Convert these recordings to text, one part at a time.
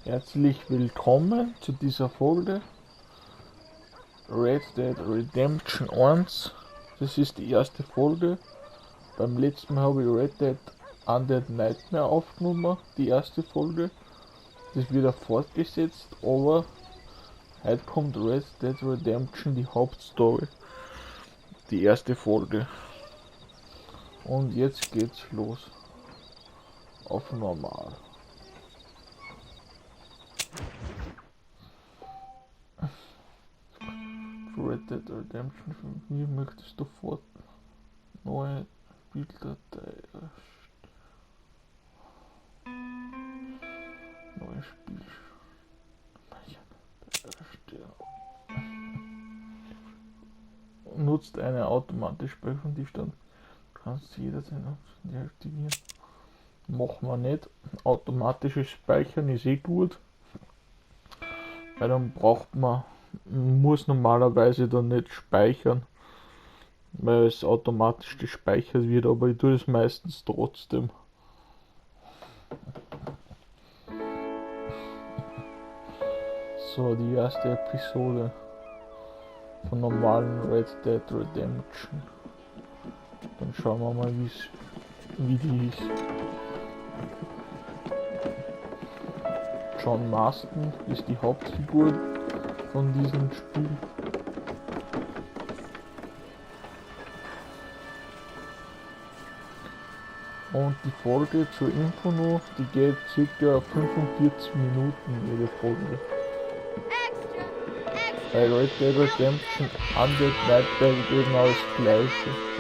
Herzlich willkommen zu dieser Folge Red Dead Redemption 1. Das ist die erste Folge. Beim letzten Mal habe ich Red Dead Undead Nightmare aufgenommen, die erste Folge. Das wird auch fortgesetzt, aber heute kommt Red Dead Redemption, die Hauptstory, die erste Folge. Und jetzt geht's los. Auf normal. Red Dead Redemption, von mir möchtest du sofort neue Bilddatei neues Spiel erstellen. Nutzt eine automatische Speicherung, die stand. Kannst jederzeit deaktivieren. Machen wir nicht. Automatisches Speichern ist eh gut. Weil dann muss normalerweise dann nicht speichern, weil es automatisch gespeichert wird, aber ich tue es meistens trotzdem. So, die erste Episode von normalen Red Dead Redemption. Dann schauen wir mal, wie die ist. John Marston ist die Hauptfigur von diesem Spiel. Und die Folge zur Info noch, die geht ca. 45 Minuten jede Folge. Bei Red Dead Redemption Undead Nightmare geht genau das gleiche.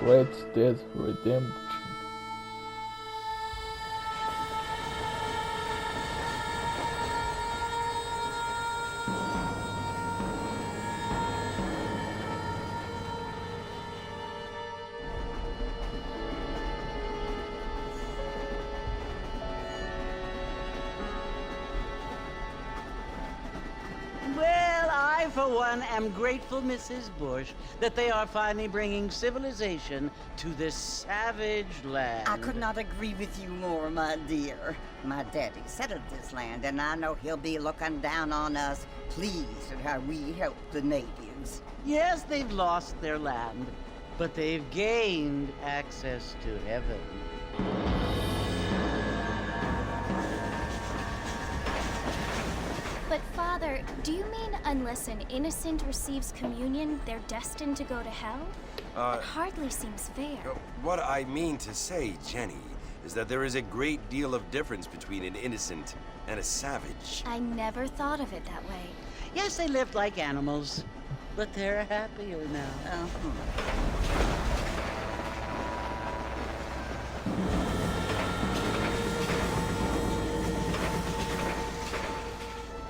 Red Dead Redemption. For one, am grateful, Mrs. Bush, that they are finally bringing civilization to this savage land. I could not agree with you more, my dear. My daddy settled this land, and I know he'll be looking down on us, pleased at how we help the natives. Yes, they've lost their land, but they've gained access to heaven. But Father, do you mean unless an innocent receives communion, they're destined to go to hell? It hardly seems fair. What I mean to say, Jenny, is that there is a great deal of difference between an innocent and a savage. I never thought of it that way. Yes, they lived like animals, but they're happier now.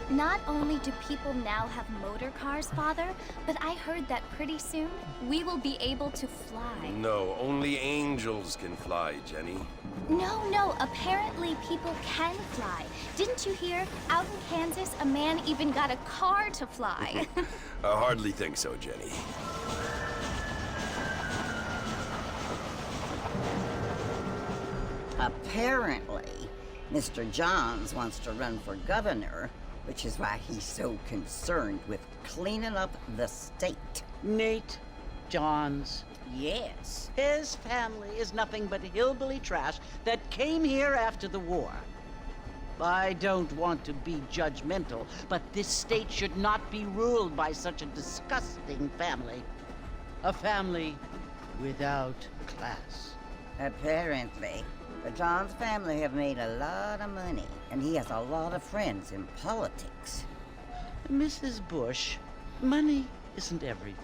Not only do people now have motor cars, Father, but I heard that pretty soon we will be able to fly. No, only angels can fly, Jenny. No, apparently people can fly. Didn't you hear? Out in Kansas, a man even got a car to fly. I hardly think so, Jenny. Apparently, Mr. Johns wants to run for governor, which is why he's so concerned with cleaning up the state. Nate Johns. Yes. His family is nothing but hillbilly trash that came here after the war. I don't want to be judgmental, but this state should not be ruled by such a disgusting family. A family without class. Apparently. But John's family have made a lot of money, and he has a lot of friends in politics. Mrs. Bush, money isn't everything.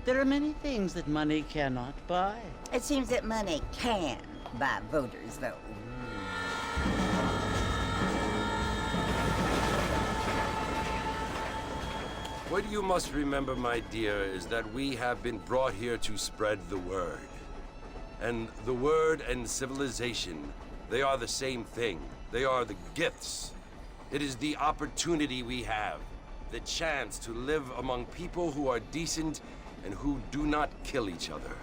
There are many things that money cannot buy. It seems that money can buy voters, though. What you must remember, my dear, is that we have been brought here to spread the word. And the word and civilization, they are the same thing. They are the gifts. It is the opportunity we have, the chance to live among people who are decent and who do not kill each other.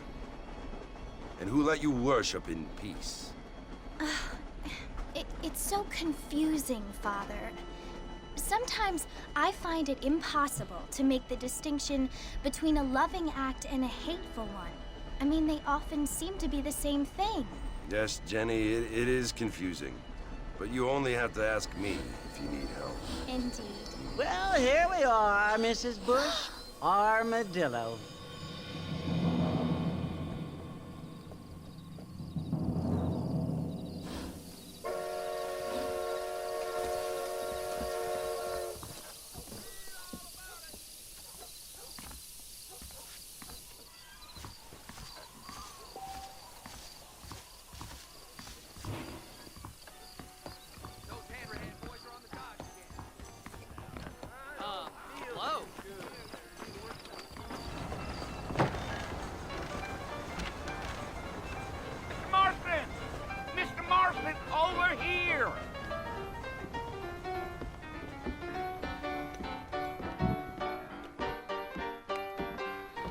And who let you worship in peace. It's so confusing, Father. Sometimes I find it impossible to make the distinction between a loving act and a hateful one. I mean, they often seem to be the same thing. Yes, Jenny, it is confusing. But you only have to ask me if you need help. Indeed. Well, here we are, Mrs. Bush. Armadillo.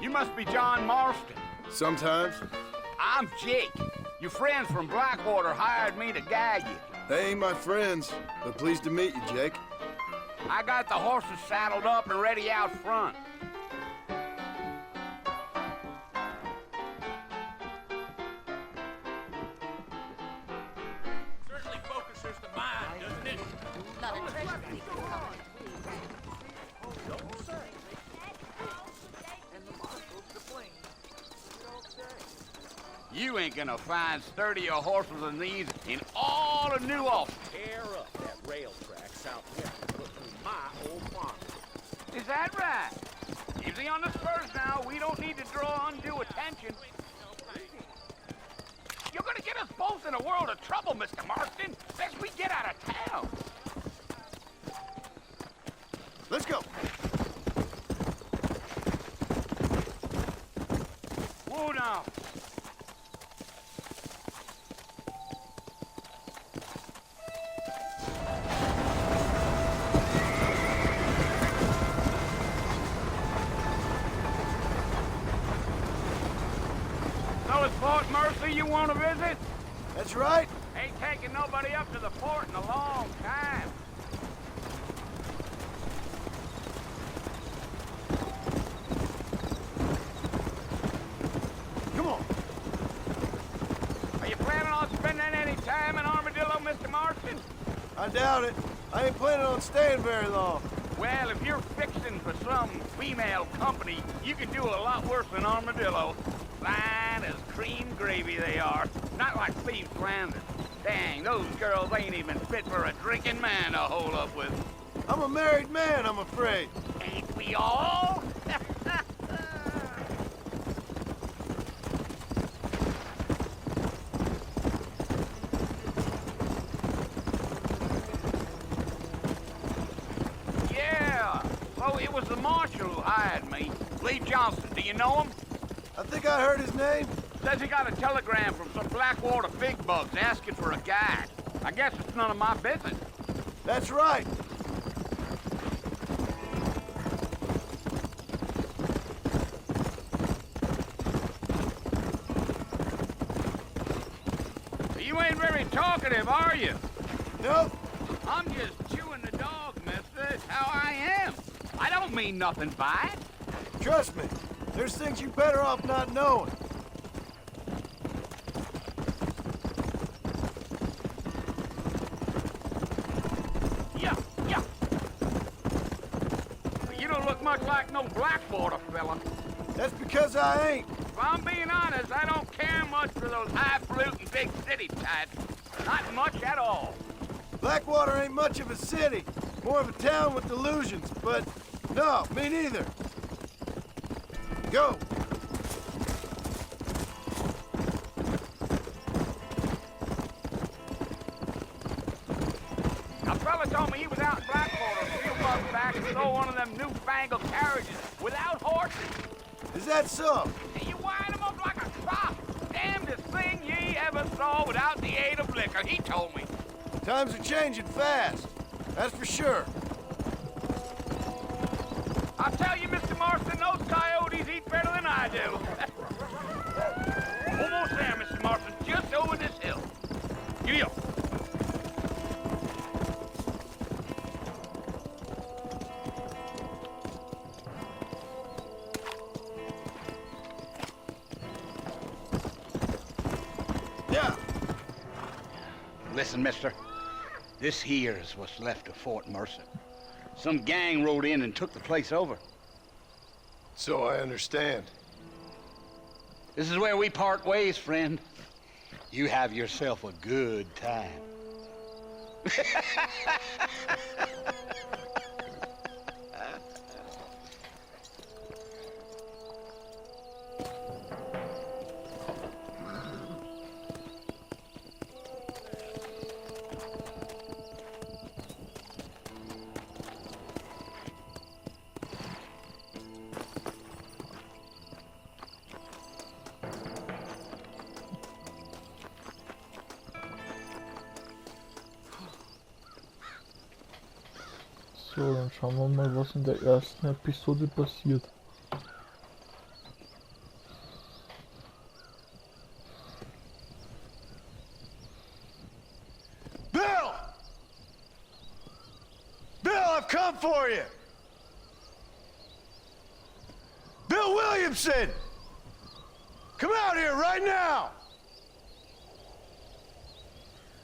You must be John Marston. Sometimes. I'm Jake. Your friends from Blackwater hired me to guide you. They ain't my friends, but pleased to meet you, Jake. I got the horses saddled up and ready out front. Certainly focuses the mind, doesn't it? You ain't gonna find sturdier horses than these in all of New Ulster. Tear up that rail track southwest and look through my old farm. Is that right? Easy on the spurs now. We don't need to draw undue attention. You're gonna get us both in a world of trouble, Mr. Marston, as we get out of town. Let's go. Whoa now. So it's Fort Mercy you want to visit? That's right. Ain't taking nobody up to the fort in a long time. Come on. Are you planning on spending any time in Armadillo, Mr. Marston? I doubt it. I ain't planning on staying very long. Well, if you're fixing for some female company, you can do a lot worse than Armadillo. Fine as cream gravy they are. Not like Steve Flanders. Dang, those girls ain't even fit for a drinking man to hole up with. I'm a married man, I'm afraid. Ain't we all? Yeah. Oh, it was the marshal who hired me. Lee Johnson, do you know him? I think I heard his name. Says he got a telegram from some Blackwater big bugs asking for a guide. I guess it's none of my business. That's right. You ain't very talkative, are you? Nope. I'm just chewing the dog, mister. That's how I am. I don't mean nothing by it. Trust me. There's things you're better off not knowing. much like no Blackwater fella. That's because I ain't. If I'm being honest, I don't care much for those highfalutin big city types. Not much at all. Blackwater ain't much of a city. More of a town with delusions, but no, me neither. Go. A fella told me he was out in Blackwater a few months back and saw one of them newfangled carriages without horses. Is that so? And you wind them up like a crop. Damnedest thing ye ever saw without the aid of liquor, he told me. Times are changing fast. That's for sure. I'll tell you, Mr. Marston, those coyotes eat better than I do. Almost there, Mr. Marston, just over this hill. Giddy up. Yeah. Listen, mister. This here is what's left of Fort Mercer. Some gang rode in and took the place over. So I understand. This is where we part ways, friend. You have yourself a good time. So, dann schauen wir mal, was in der ersten Episode passiert. Bill! Bill, I've come for you! Bill Williamson! Come out here right now!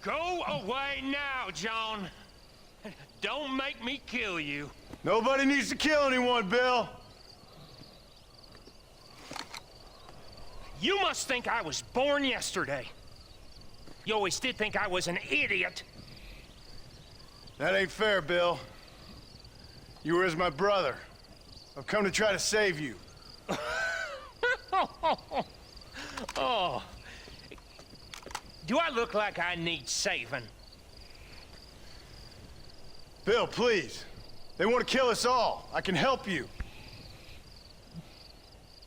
Go away now, John. Don't make me kill you. Nobody needs to kill anyone, Bill. You must think I was born yesterday. You always did think I was an idiot. That ain't fair, Bill. You were as my brother. I've come to try to save you. Oh. Do I look like I need saving? Bill, please. They want to kill us all. I can help you.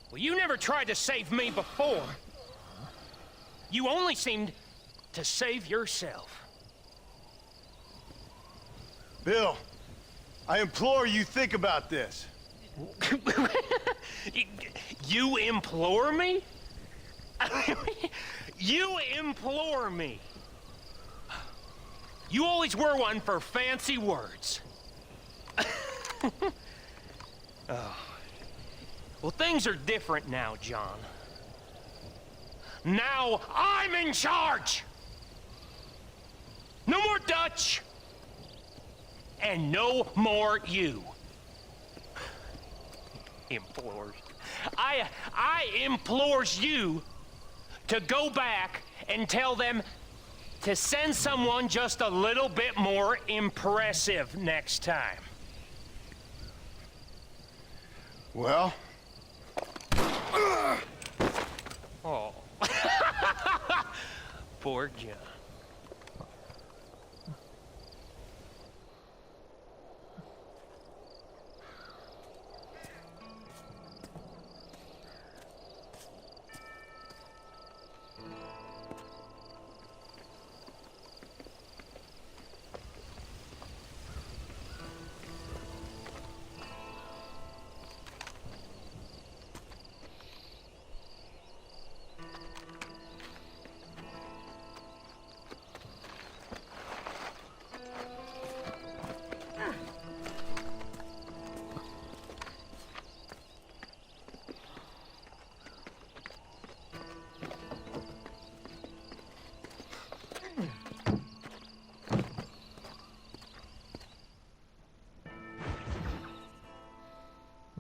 Well, you never tried to save me before. You only seemed to save yourself. Bill, I implore you think about this. You implore me? You implore me? You always were one for fancy words. Oh. Well, things are different now, John. Now I'm in charge! No more Dutch! And no more you. Implores. I implores you to go back and tell them to send someone just a little bit more impressive next time. Well? Oh. Poor John.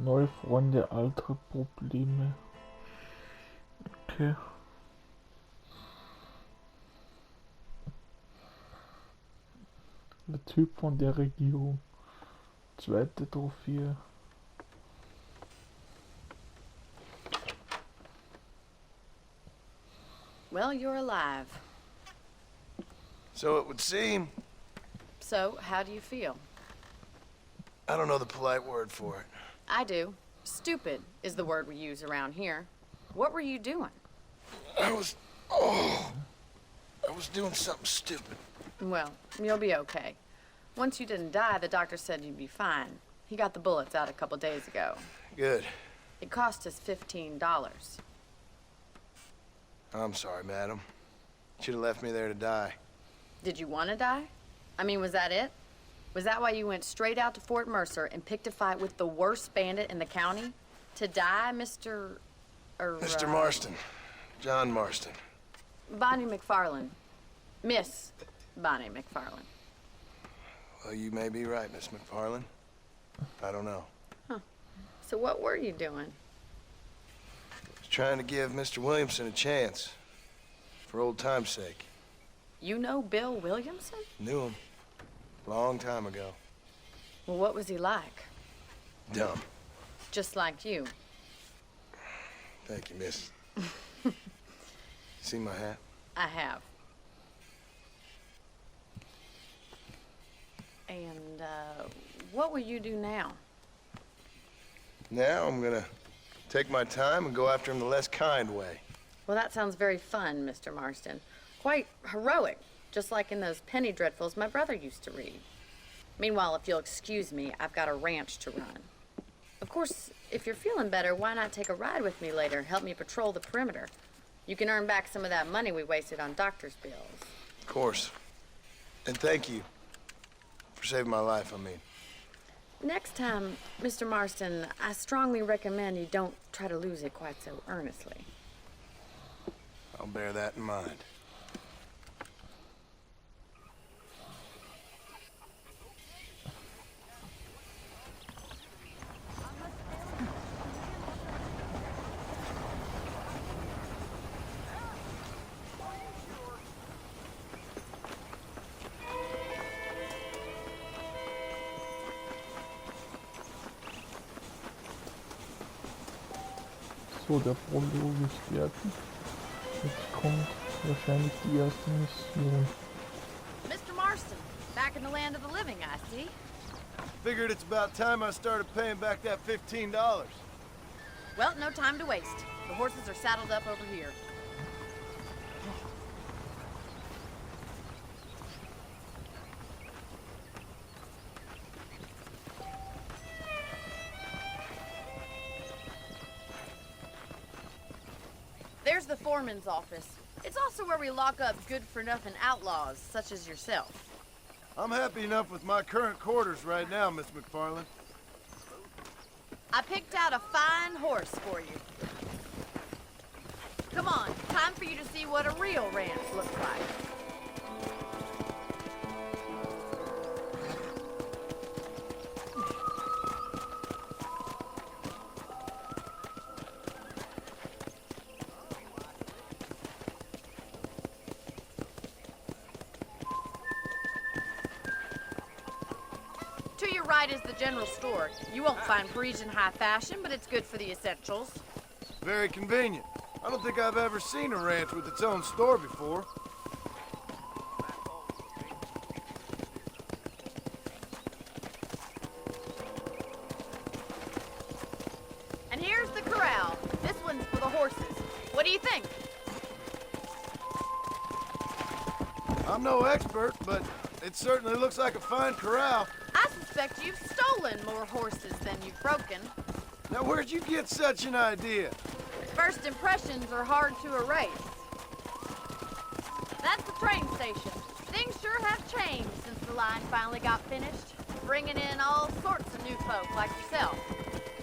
Neue Freunde, alte Probleme. Okay. Der Typ von der Regierung. Zweite Trophäe. Well, you're alive. So it would seem. So, how do you feel? I don't know the polite word for it. I do. Stupid is the word we use around here. What were you doing? I was doing something stupid. Well, you'll be okay. Once you didn't die, the doctor said you'd be fine. He got the bullets out a couple days ago. Good. It cost us $15. I'm sorry, madam. Should have left me there to die. Did you want to die? I mean, was that it? Was that why you went straight out to Fort Mercer and picked a fight with the worst bandit in the county? To die, Mr. Mr. Marston. John Marston. Bonnie McFarlane. Miss Bonnie McFarlane. Well, you may be right, Miss McFarlane. I don't know. So what were you doing? I was trying to give Mr. Williamson a chance. For old time's sake. You know Bill Williamson? Knew him. Long time ago. Well, what was he like? Dumb. Just like you. Thank you, miss. See my hat? I have. And, what will you do now? Now I'm gonna take my time and go after him the less kind way. Well, that sounds very fun, Mr. Marston. Quite heroic, just like in those penny dreadfuls my brother used to read. Meanwhile, if you'll excuse me, I've got a ranch to run. Of course, if you're feeling better, why not take a ride with me later? Help me patrol the perimeter. You can earn back some of that money we wasted on doctor's bills. Of course. And thank you for saving my life, I mean. Next time, Mr. Marston, I strongly recommend you don't try to lose it quite so earnestly. I'll bear that in mind. So, der Prolog ist fertig. Jetzt kommt wahrscheinlich die erste Mission. Mr. Marston, back in the land of the living, I see. Figured it's about time I started paying back that $15. Well, no time to waste. The horses are saddled up over here. There's the foreman's office. It's also where we lock up good-for-nothing outlaws, such as yourself. I'm happy enough with my current quarters right now, Miss McFarlane. I picked out a fine horse for you. Come on, time for you to see what a real ranch looks like. To your right is the general store. You won't find Parisian high fashion, but it's good for the essentials. Very convenient. I don't think I've ever seen a ranch with its own store before. And here's the corral. This one's for the horses. What do you think? I'm no expert, but it certainly looks like a fine corral. I suspect you've stolen more horses than you've broken. Now, where'd you get such an idea? First impressions are hard to erase. That's the train station. Things sure have changed since the line finally got finished, bringing in all sorts of new folk like yourself.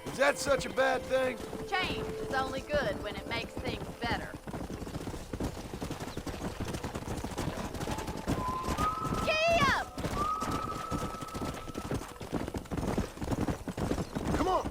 Is that such a bad thing? Change is only good when it makes things better. Giddy up! Come on!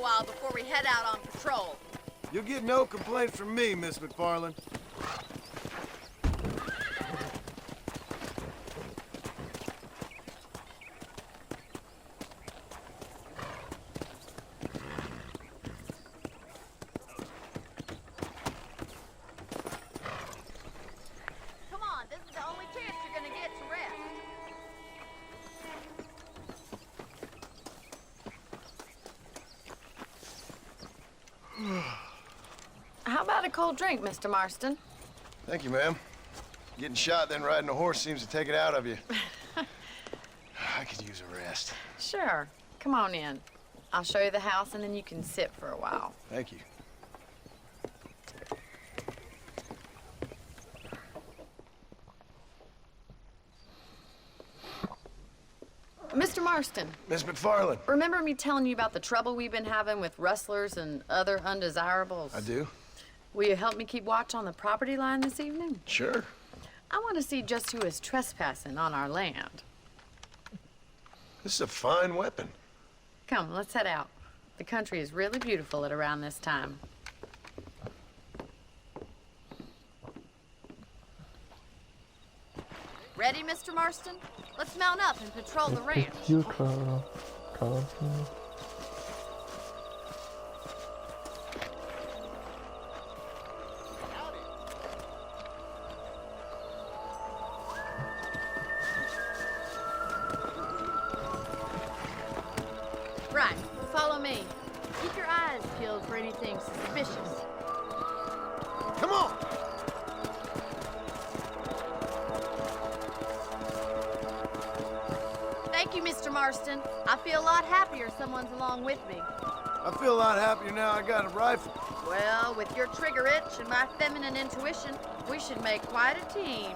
while before we head out on patrol. You'll get no complaints from me, Miss McFarland. Come on, this is the only chance you're gonna get to rest. How about a cold drink, Mr. Marston? Thank you, ma'am. Getting shot, then riding a horse seems to take it out of you. I could use a rest. Sure. Come on in. I'll show you the house, and then you can sit for a while. Thank you. Mr. Marston, Miss McFarland. remember me telling you about the trouble we've been having with rustlers and other undesirables? I do? Will you help me keep watch on the property line this evening? Sure. I want to see just who is trespassing on our land. This is a fine weapon. Come, let's head out. The country is really beautiful at around this time. Ready, Mr. Marston? Let's mount up and patrol the ranch. Right, follow me. Keep your eyes peeled for anything suspicious. Come on! Thank you, Mr. Marston. I feel a lot happier someone's along with me. I feel a lot happier now I got a rifle. Well, with your trigger itch and my feminine intuition, we should make quite a team.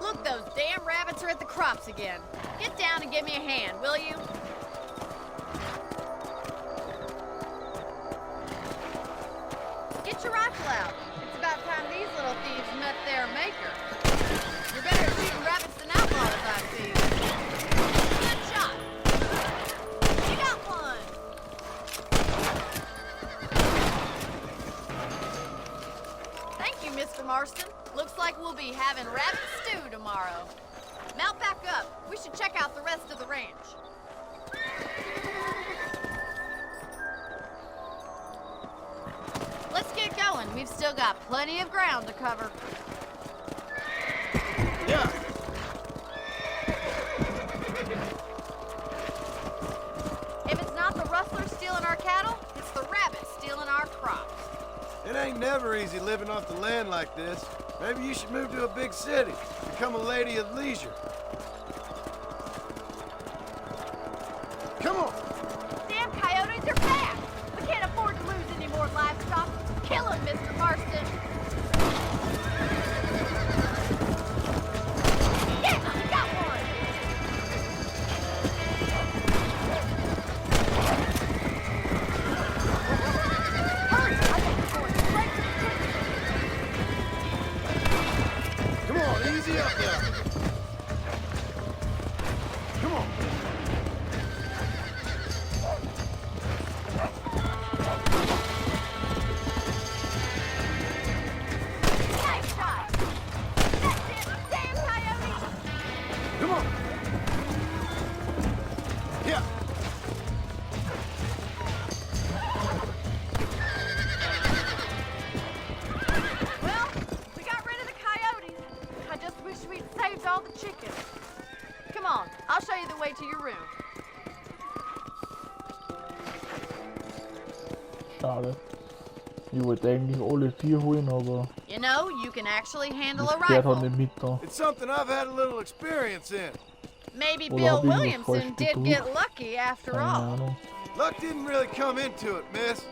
Look, those damn rabbits are at the crops again. Get down and give me a hand, will you? Get your rifle out. It's about time these little thieves met their maker. You're better at shooting rabbits than outlaws, I see. Good shot. You got one. Thank you, Mr. Marston. Looks like we'll be having rabbit stew tomorrow. Mount back up. We should check out the rest of the ranch. Let's get going. We've still got plenty of ground to cover. Yeah. If it's not the rustler stealing our cattle, it's the rabbit stealing our crops. It ain't never easy living off the land like this. Maybe you should move to a big city. Become a lady of leisure. Come on. Damn coyotes are back! We can't afford to lose any more livestock. Kill him, Mr. Marston. Yeah, we got one! Hurry, I think we're going straight to the kitchen. Come on, easy up now. Come on. Nice shot! That's it, damn coyote! Come on. Yeah. Well, we got rid of the coyotes. I just wish we'd saved all the chickens. Come on, I'll show you the way to your room. Schade. Ich wollte eigentlich alle 4 holen, aber You know, you can actually handle a das Pferd hat rifle. nicht mit da. It's something I've had a little experience in. Maybe Well, Bill I'll be the Williamson first did to get look. lucky after Keine all. Ahnung. Luck didn't really come into it, miss.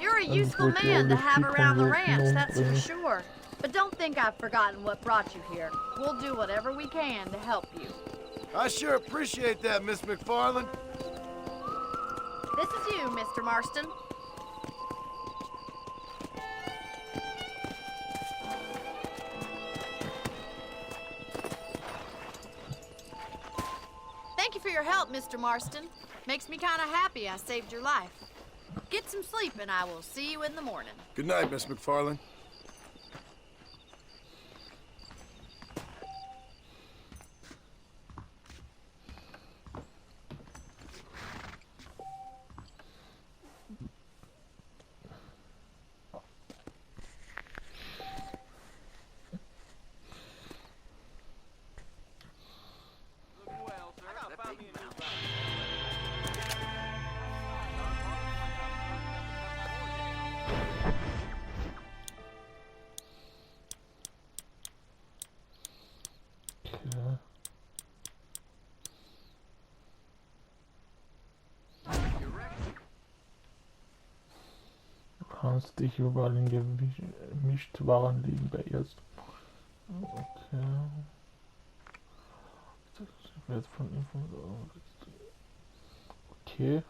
You're a And useful with man to all the have around the people ranch, working that's on for things. sure. But don't think I've forgotten what brought you here. We'll do whatever we can to help you. I sure appreciate that, Miss McFarland. This is you, Mr. Marston. Thank you for your help, Mr. Marston. Makes me kind of happy I saved your life. Get some sleep and I will see you in the morning. Good night, Miss McFarlane. Du kannst dich überall in Gemischtwaren liegen bei erst. Okay. Das wird von okay.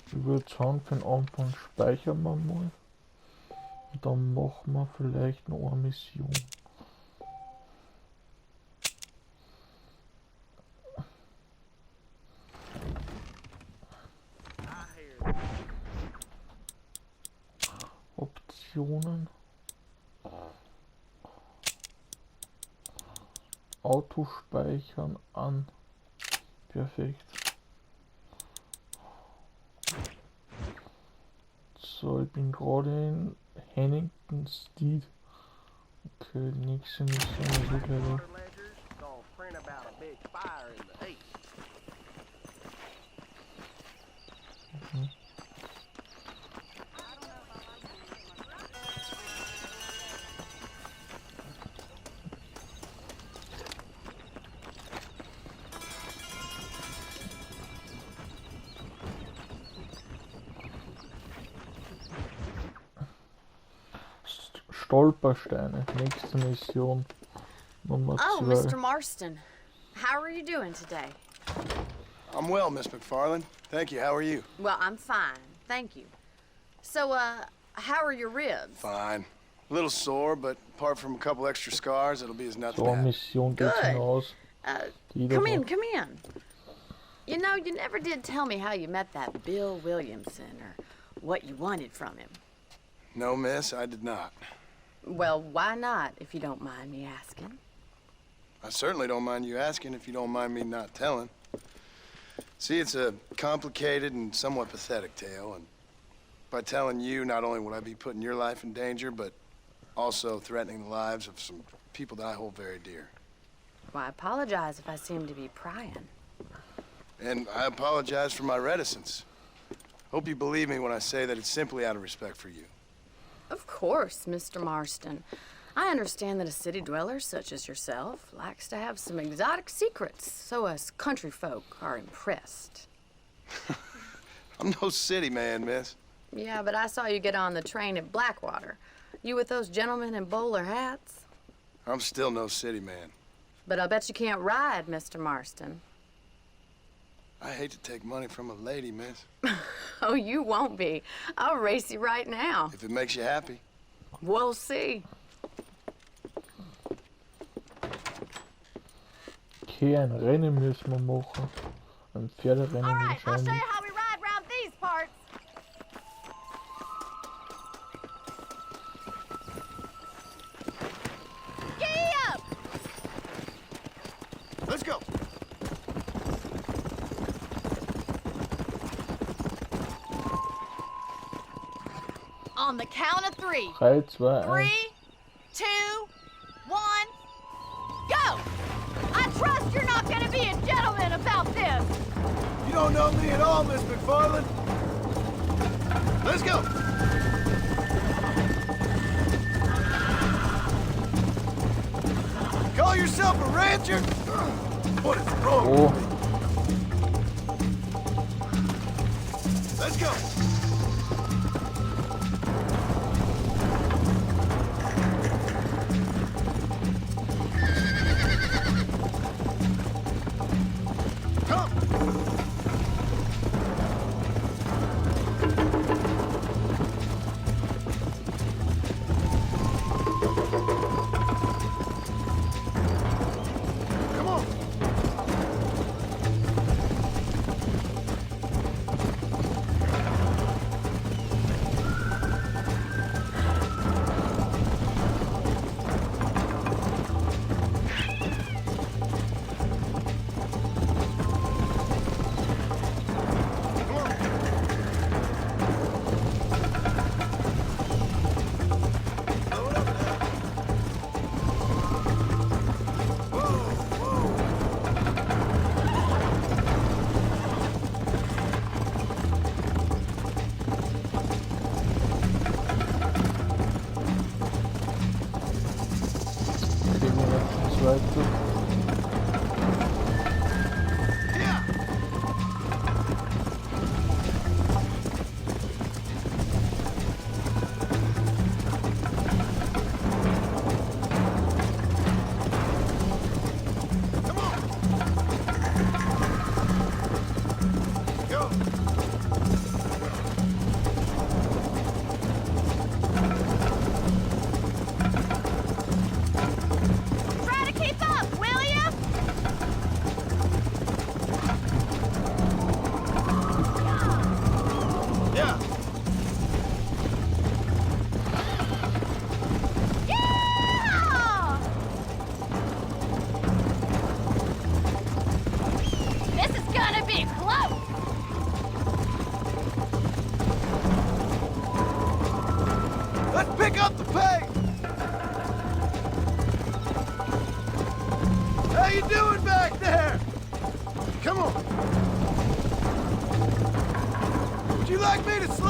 Ich würde sagen, für den Anfang speichern wir mal. Und dann machen wir vielleicht noch eine Mission. Optionen. Auto speichern an. Perfekt. So, ich bin gerade in Hennington Steed. Okay, die nächste Mission ist wieder. Stolpersteine, nächste Mission, Nummer 2. Oh, Mr. Marston. How are you doing today? I'm well, Miss McFarlane. Thank you. How are you? Well, I'm fine. Thank you. So, how are your ribs? Fine. A little sore, but apart from a couple extra scars, it'll be as nothing So, happened. Mission geht's hinaus. Come in, come in. You know, you never did tell me how you met that Bill Williamson or what you wanted from him. No, miss, I did not. Well, why not, if you don't mind me asking? I certainly don't mind you asking if you don't mind me not telling. See, it's a complicated and somewhat pathetic tale, and by telling you, not only would I be putting your life in danger, but also threatening the lives of some people that I hold very dear. Well, I apologize if I seem to be prying. And I apologize for my reticence. Hope you believe me when I say that it's simply out of respect for you. Of course, Mr. Marston. I understand that a city dweller such as yourself likes to have some exotic secrets, so us country folk are impressed. I'm no city man, miss. Yeah, but I saw you get on the train at Blackwater. You with those gentlemen in bowler hats? I'm still no city man. But I'll bet you can't ride, Mr. Marston. I hate to take money from a lady, miss. Oh, you won't be. I'll race you right now. If it makes you happy. We'll see. Okay, ein Rennen müssen wir machen. Ein Pferderennen All right, I'll show wahrscheinlich. you how we ride around these parts. Giddy up! Let's go. On the count of 3. 3, 2, 1. 3, 2, 1, go! I trust you're not gonna be a gentleman about this. You don't know me at all, Miss McFarlane. Let's go. Call yourself a rancher? What is wrong? Oh, Let's go. Come.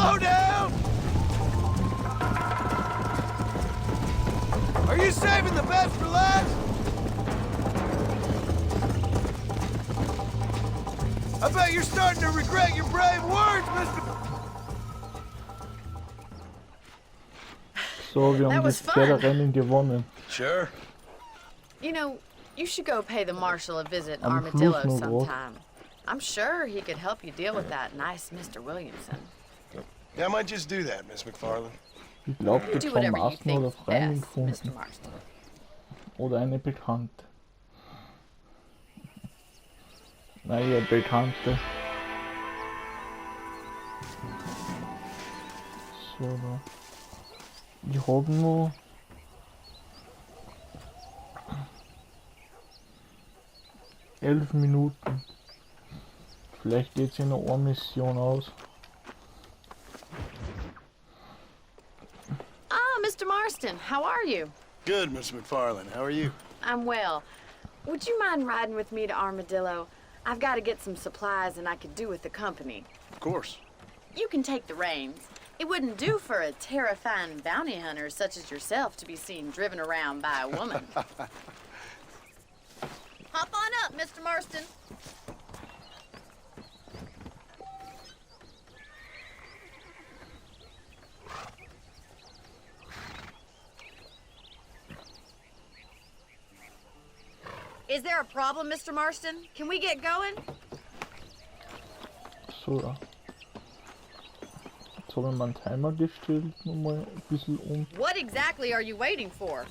Slow down! Are you saving the best for last? I bet you're starting to regret your brave words, Mr. So, wir haben das Pferderennen gewonnen. Sure. You know, you should go pay the marshal a visit in Am Armadillo Fluss noch was. sometime. I'm sure he could help you deal with that nice Mr. Williamson. Yeah, I might just do that, Miss McFarland. Ich glaube, der Do John whatever you Marston oder think Freunden best, Mr. gefunden. Marston. Oder eine Bekannte. Naja, Bekannte. So, da. Ich habe noch... ...11 Minuten. Vielleicht geht es in einer Mission aus. Ah, Mr. Marston, how are you? Good, Miss McFarland. How are you? I'm well. Would you mind riding with me to Armadillo? I've got to get some supplies and I could do with the company. Of course. You can take the reins. It wouldn't do for a terrifying bounty hunter such as yourself to be seen driven around by a woman. Hop on up, Mr. Marston. Is there a problem, Mr. Marston? Can we get going? So, da. Jetzt habe ich meinen Timer gestellt, nochmal ein bisschen um. What exactly are you waiting for?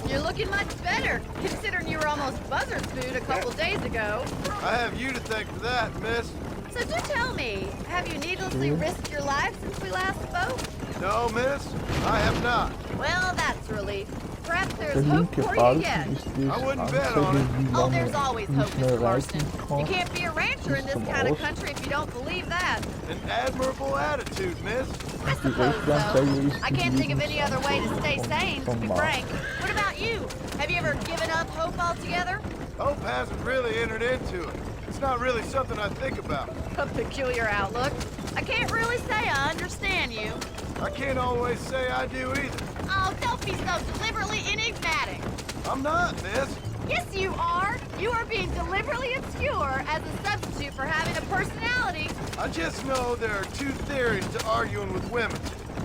You're looking much better, considering you were almost buzzard food a couple days ago. I have you to thank for that, miss. So do tell me, have you needlessly risked your life since we last spoke? No, miss, I have not. Well, that's a relief. Perhaps Der there's hope linke for you Balken yet. ist das I wouldn't bet on Anzeige, it. wie Oh, lange there's always ich hope, nicht mehr Mr. Marston. reiten You kann. can't be a rancher in this Zum kind of Aus. country if you don't believe that. An admirable attitude, miss. I Die suppose rechte so. Anzeige ist I die can't think of any other way to stay Lebensanzeige sane, to von be Mars. frank. What about you? Have you ever given up hope altogether? Hope hasn't really entered into it. It's not really something I think about. A peculiar outlook. I can't really say I understand you. I can't always say I do either. Oh, don't be so deliberately enigmatic. I'm not, miss. Yes, you are. You are being deliberately obscure as a substitute for having a personality. I just know there are two theories to arguing with women,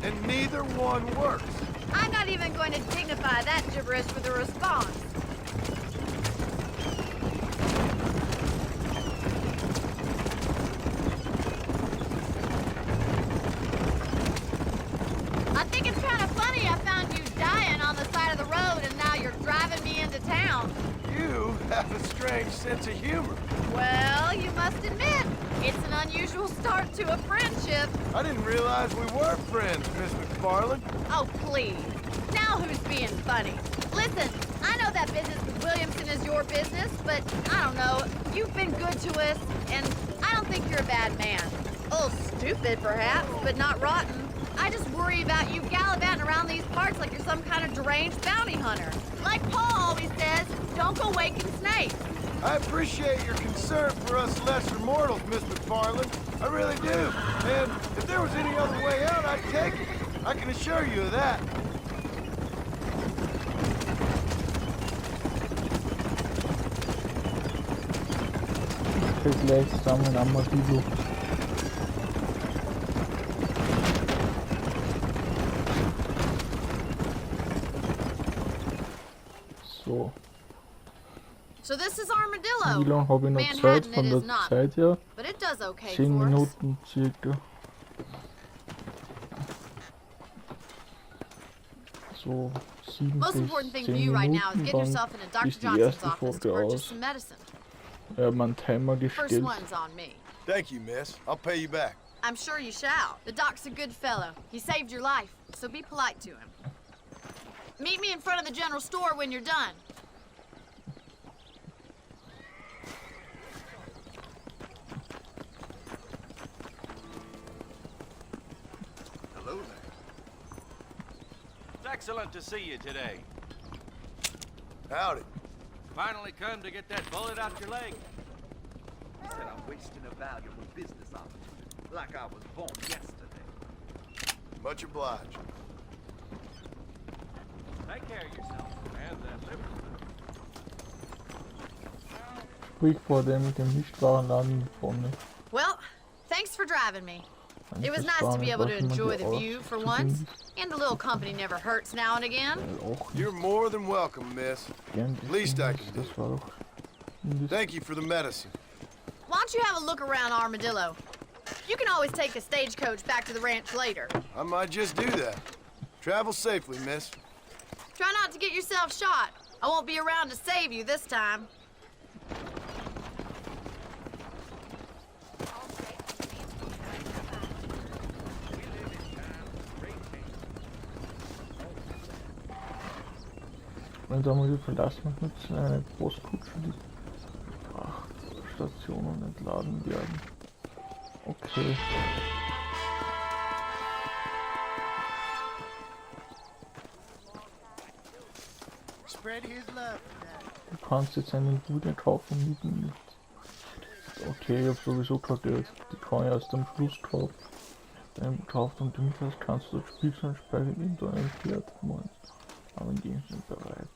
and neither one works. I'm not even going to dignify that gibberish with a response. I think it's kind of funny I found you dying on the side of the road and now you're driving me into town. You have a strange sense of humor. Well, you must admit, it's an unusual start to a friendship. I didn't realize we were friends, Miss McFarland. Oh, please. Now who's being funny? Listen, I know that business with Williamson is your business, but I don't know. You've been good to us, and I don't think you're a bad man. A little stupid, perhaps, but not rotten. I just worry about you gallivanting around these parts like you're some kind of deranged bounty hunter. Like Paul always says, don't go waking snakes. I appreciate your concern for us lesser mortals, Miss McFarland. I really do. And if there was any other way out, I'd take it. I can assure you of that. Ich krieg gleich zusammen Armadillo. So, So this is wie Armadillo. lange habe ich noch Zeit Manhattan von it der is not, Zeit her? but it does okay 10 for us. Minuten circa. So, 7 Most bis important thing for 10 you right now is Minuten, getting dann yourself into Dr. ist die Johnson's erste office to Folge purchase aus. some medicine. Ich habe meinen Timer First gestellt. one's on me. Thank you, miss. I'll pay you back. I'm sure you shall. The doc's a good fellow. He saved your life, so be polite to him. Meet me in front of the general store when you're done. Hello there. It's excellent to see you today. Howdy. Finally come to get that bullet out your leg. He said I'm wasting a valuable business opportunity, like I was born yesterday. Much obliged. Take care of yourself and live. Ruhig vor der mit dem Nichtwarenladen vorne. Well, thanks for driving me. It was Das nice war to be nicht, able to was man enjoy dir the view for once, and a little company never hurts now and again. auch You're more than welcome, miss. gern Least I gesehen can ist. do. Das war doch Thank you for the medicine. Why don't you have a look around Armadillo? You can always take the stagecoach back to the ranch later. I might just do that. Travel safely, miss. Try not to get yourself shot. I won't be around to save you this time. Wenn da mal verlassen und mit einer Postkutsche die Frachtstationen entladen werden. Okay. Du kannst jetzt einen Bruder kaufen, mieten nicht. Okay, ich hab sowieso kein Geld. Die kann ich erst am Schluss kaufen. Wenn du gekauft und du mit hast, kannst du das Spielstand speichern, wenn du ein Pferd meinst. Aber die sind bereit.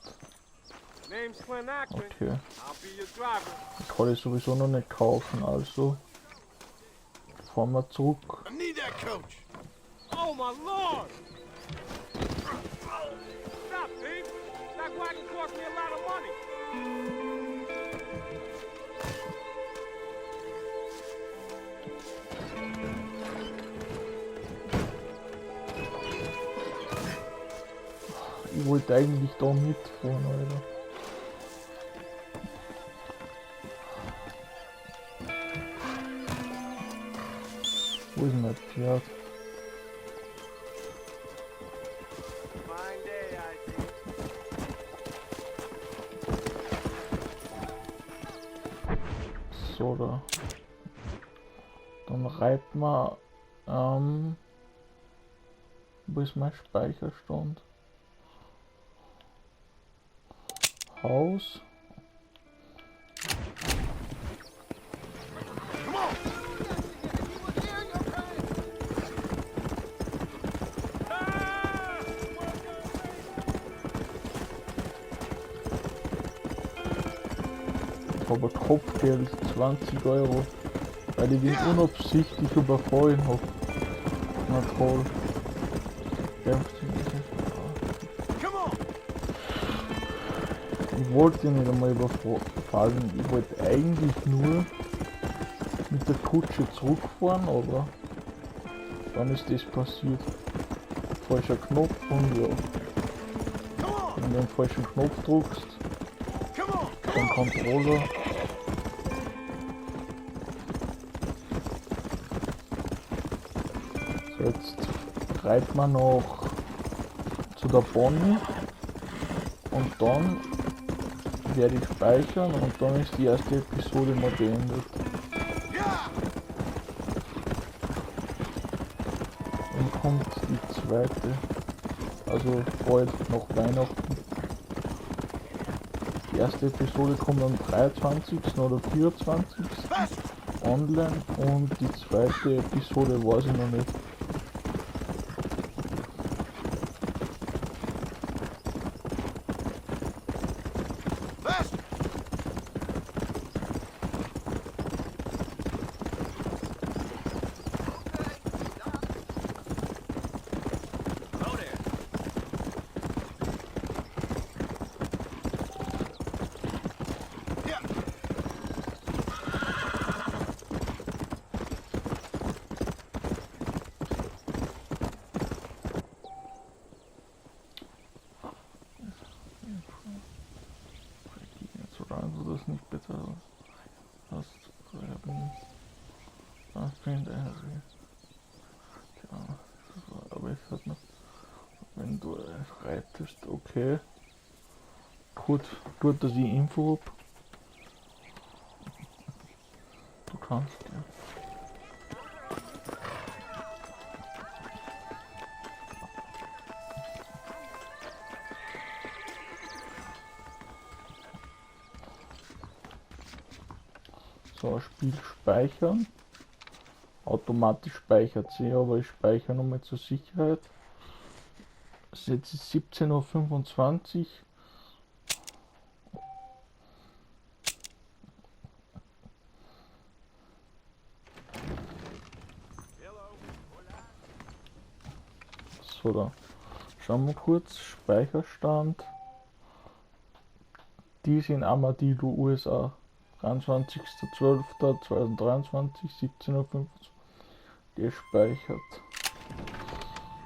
Okay. Ich kann ich sowieso noch nicht kaufen, also fahren wir zurück. I need that coach. Oh my lord! Stop, thief! That wagon cost me a lot of money. Ich wollte eigentlich da mitfahren, Alter. Wo ist mein Pferd? So, da. Dann reiten wir, wo ist mein Speicherstand? Haus. Aber Kopfgeld 20 €, weil ich ihn unabsichtlich überfallen habe. Na toll. Ich wollte ihn nicht einmal überfallen, ich wollte eigentlich nur mit der Kutsche zurückfahren, aber dann ist das passiert. Falscher Knopf und ja. Wenn du den falschen Knopf drückst, den Controller. So, jetzt reiten wir noch zu der Bonnie und dann werde ich speichern und dann ist die erste Episode mal beendet. Dann kommt die zweite, also bald nach Weihnachten. Die erste Episode kommt am 23. oder 24. online und die zweite Episode weiß ich noch nicht. Du das nicht besser hast zu werden. Aber ich sag mal, wenn du reitest, okay. Gut, dass ich Info hab. Du kannst, ja. So, Spiel speichern. Automatisch speichert sie, aber ich speichere nochmal zur Sicherheit. Jetzt ist 17:25 Uhr. So, da schauen wir kurz. Speicherstand. Die sind Armadillo USA. 23.12.2023, 17:25 Uhr gespeichert.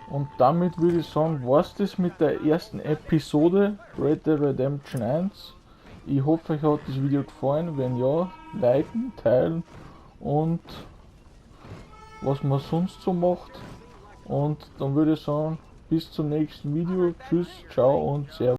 Und damit würde ich sagen, war's das mit der ersten Episode Red Dead Redemption 1. Ich hoffe, euch hat das Video gefallen. Wenn ja, liken, teilen und was man sonst so macht. Und dann würde ich sagen, bis zum nächsten Video. Tschüss, ciao und servus.